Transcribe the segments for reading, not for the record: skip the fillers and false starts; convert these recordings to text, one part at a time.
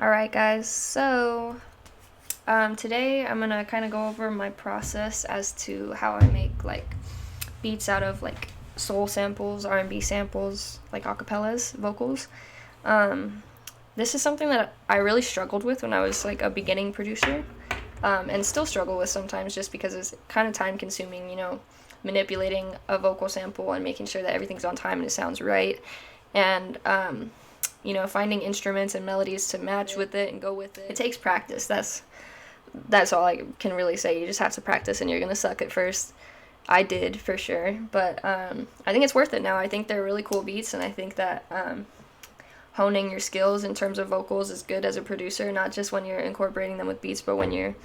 Alright guys, so today I'm gonna kind of go over my process as to how I make like beats out of like soul samples, R&B samples, like acapellas, vocals. This is something that I really struggled with when I was like a beginning producer, and still struggle with sometimes just because it's kind of time consuming, you know, manipulating a vocal sample and making sure that everything's on time and it sounds right, and you know, finding instruments and melodies to match with it and go with it. It takes practice. That's all I can really say. You just have to practice, and you're gonna suck at first. I did for sure, but I think it's worth it now. I think they're really cool beats, and I think that honing your skills in terms of vocals is good as a producer, not just when you're incorporating them with beats, but when you're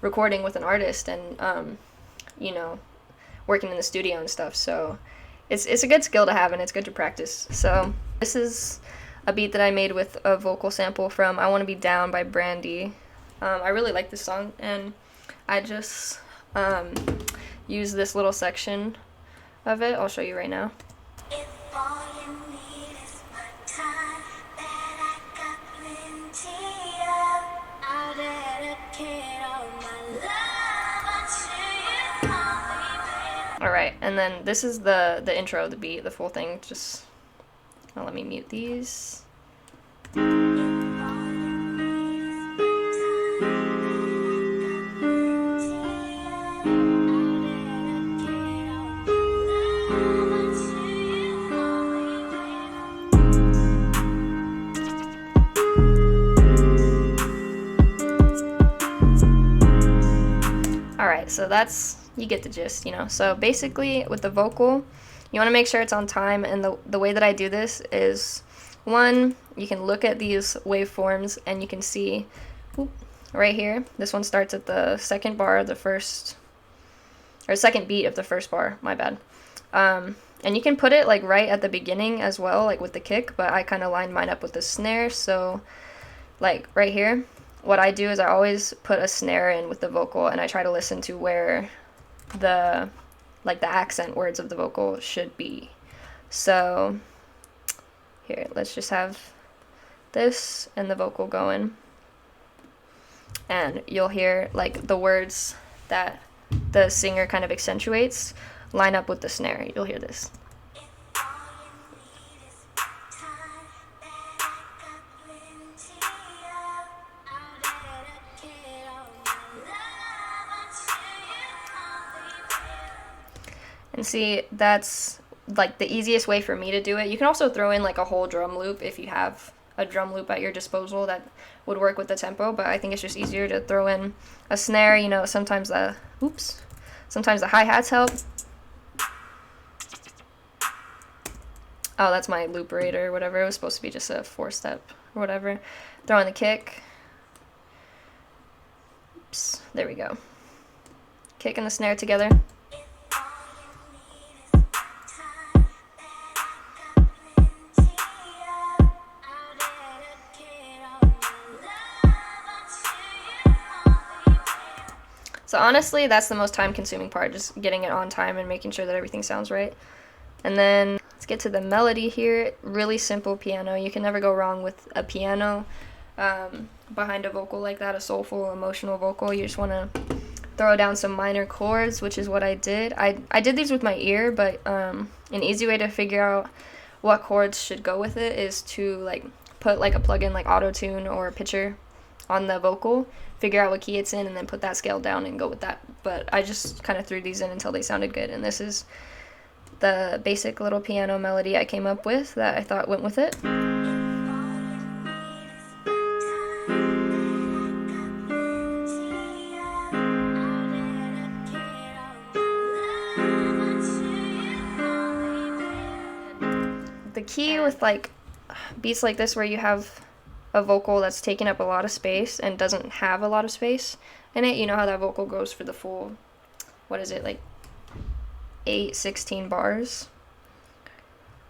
recording with an artist and you know, working in the studio and stuff. So it's a good skill to have, and it's good to practice. So this is a beat that I made with a vocal sample from I Wanna Be Down by Brandy. I really like this song, and I just use this little section of it. I'll show you right now. Alright, and then this is the intro of the beat, the full thing. Just let me mute these. Alright, so you get the gist, you know. So basically with the vocal, you want to make sure it's on time, and the way that I do this is, one, you can look at these waveforms and you can see, right here, this one starts at the second bar of the first, or second beat of the first bar, my bad. And you can put it like right at the beginning as well, like with the kick, but I kind of line mine up with the snare. So like right here, what I do is I always put a snare in with the vocal, and I try to listen to where the accent words of the vocal should be. So here, let's just have this and the vocal going, and you'll hear like the words that the singer kind of accentuates line up with the snare. You'll hear this. And see, that's like the easiest way for me to do it. You can also throw in like a whole drum loop if you have a drum loop at your disposal that would work with the tempo, but I think it's just easier to throw in a snare. You know, sometimes the hi-hats help. Oh, that's my loop rate or whatever. It was supposed to be just a 4-step or whatever. Throw in the kick. Oops, there we go. Kick and the snare together. So honestly, that's the most time-consuming part, just getting it on time and making sure that everything sounds right. And then let's get to the melody here. Really simple piano. You can never go wrong with a piano behind a vocal like that, a soulful, emotional vocal. You just want to throw down some minor chords, which is what I did. I did these with my ear, but an easy way to figure out what chords should go with it is to like put like a plugin like auto-tune or pitcher on the vocal, figure out what key it's in, and then put that scale down and go with that. But I just kind of threw these in until they sounded good, and this is the basic little piano melody I came up with that I thought went with it. The key with like beats like this where you have a vocal that's taking up a lot of space and doesn't have a lot of space in it, you know how that vocal goes for the full, what is it, like 16 bars?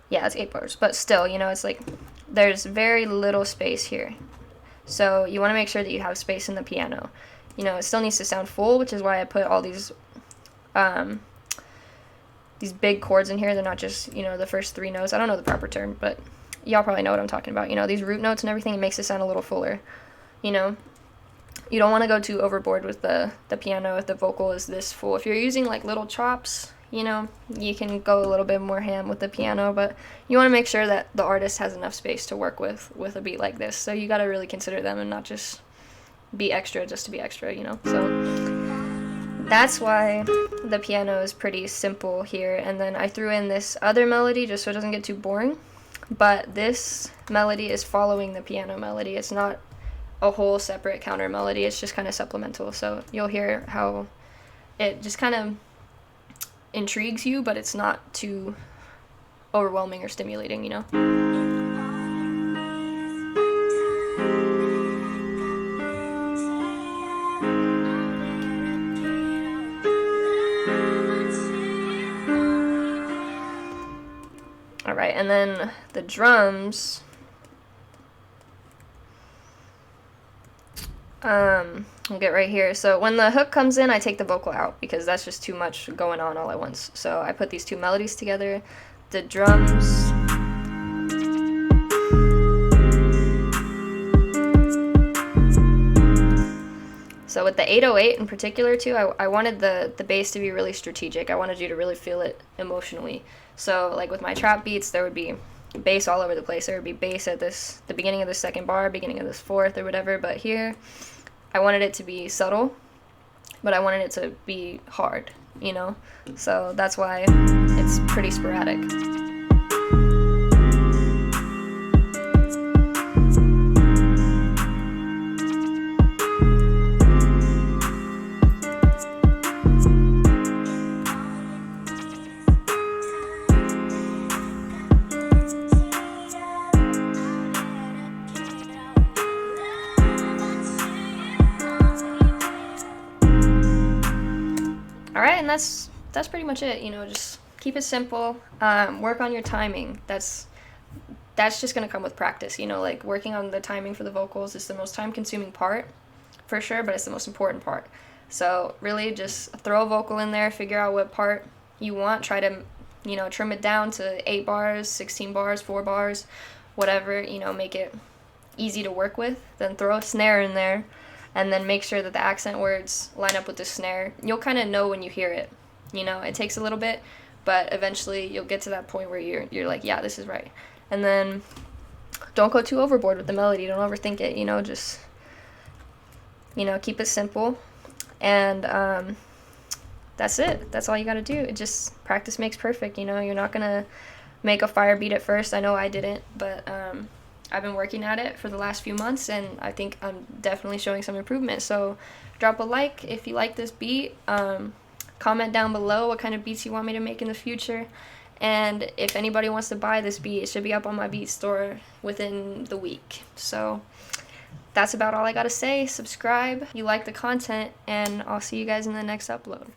Yeah, it's 8 bars, but still, you know, it's like there's very little space here. So you want to make sure that you have space in the piano. You know, it still needs to sound full, which is why I put all these big chords in here. They're not just, you know, the first 3 notes. I don't know the proper term, but y'all probably know what I'm talking about, you know, these root notes and everything, it makes it sound a little fuller, you know. You don't want to go too overboard with the piano if the vocal is this full. If you're using like little chops, you know, you can go a little bit more ham with the piano, but you want to make sure that the artist has enough space to work with a beat like this. So you got to really consider them and not just be extra just to be extra, you know. So that's why the piano is pretty simple here. And then I threw in this other melody just so it doesn't get too boring. But this melody is following the piano melody. It's not a whole separate counter melody. It's just kind of supplemental. So you'll hear how it just kind of intrigues you, but it's not too overwhelming or stimulating, you know. All right, and then the drums. We'll get right here. So when the hook comes in, I take the vocal out because that's just too much going on all at once. So I put these two melodies together. The drums. So with the 808 in particular too, I wanted the bass to be really strategic. I wanted you to really feel it emotionally. So like with my trap beats, there would be bass all over the place. There would be bass at the beginning of the second bar, beginning of this fourth or whatever, but here I wanted it to be subtle, but I wanted it to be hard, you know? So that's why it's pretty sporadic. Alright, and that's pretty much it, you know, just keep it simple, work on your timing. That's just gonna come with practice, you know, like working on the timing for the vocals is the most time-consuming part, for sure, but it's the most important part. So really just throw a vocal in there, figure out what part you want, try to, you know, trim it down to 8 bars, 16 bars, 4 bars, whatever, you know, make it easy to work with, then throw a snare in there, and then make sure that the accent words line up with the snare. You'll kind of know when you hear it, you know, it takes a little bit, but eventually you'll get to that point where you're like, yeah, this is right. And then don't go too overboard with the melody, don't overthink it, you know, just, you know, keep it simple, and that's it. That's all you gotta do. It just, practice makes perfect, you know. You're not gonna make a fire beat at first. I know I didn't, but I've been working at it for the last few months, and I think I'm definitely showing some improvement. So drop a like if you like this beat. Comment down below what kind of beats you want me to make in the future. And if anybody wants to buy this beat, it should be up on my beat store within the week. So that's about all I gotta say. Subscribe, you like the content, and I'll see you guys in the next upload.